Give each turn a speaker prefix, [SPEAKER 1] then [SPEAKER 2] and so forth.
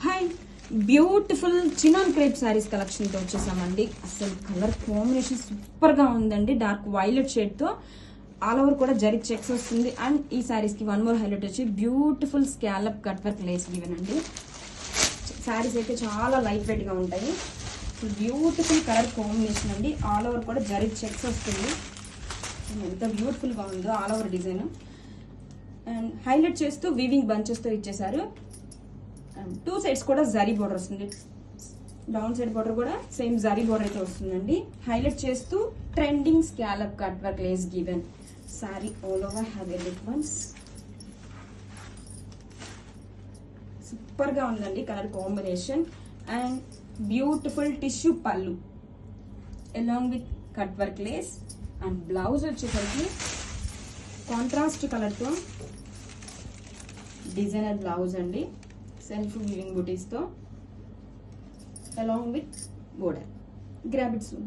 [SPEAKER 1] Hi, beautiful chinon crepe saris collection తో వచ్చేసామండి. అసలు కలర్ కాంబినేషన్ సూపర్ గా ఉందండి. డార్క్ వైలెట్ షేడ్ తో ఆల్ ఓవర్ కూడా జరీ చెక్స్ వస్తుంది. అండ్ ఈ శారీస్ కి వన్ మోర్ హైలైట్ వచ్చి beautiful scallop cut work lace given అండి. శారీస్ అయితే చాలా లైట్ వెయిట్ గా ఉంటాయి. బ్యూటిఫుల్ కలర్ కాంబినేషన్ అండి. ఆల్ ఓవర్ కూడా జరీ చెక్స్ వస్తుంది. ఎంత బ్యూటిఫుల్ గా ఉందో all over design. And highlight చేస్తూ వీవింగ్ బంచెస్ తో ఇచ్చేసారు. అండ్ టూ సైడ్స్ కూడా జరీ బోర్డర్ వస్తుంది. డౌన్ సైడ్ బోర్డర్ కూడా సేమ్ జరీ బోర్డర్ అయితే వస్తుందండి. హైలైట్ చేస్తూ trending scallop cut work lace given. Sari all over have a look once. Super గా ఉందండి colour combination. And beautiful tissue పళ్ళు along with cut work lace. And blouse వచ్చేసరికి contrast colour తో designer blouse అండి. Self weaving బూటీస్ తో along with border. Grab it soon.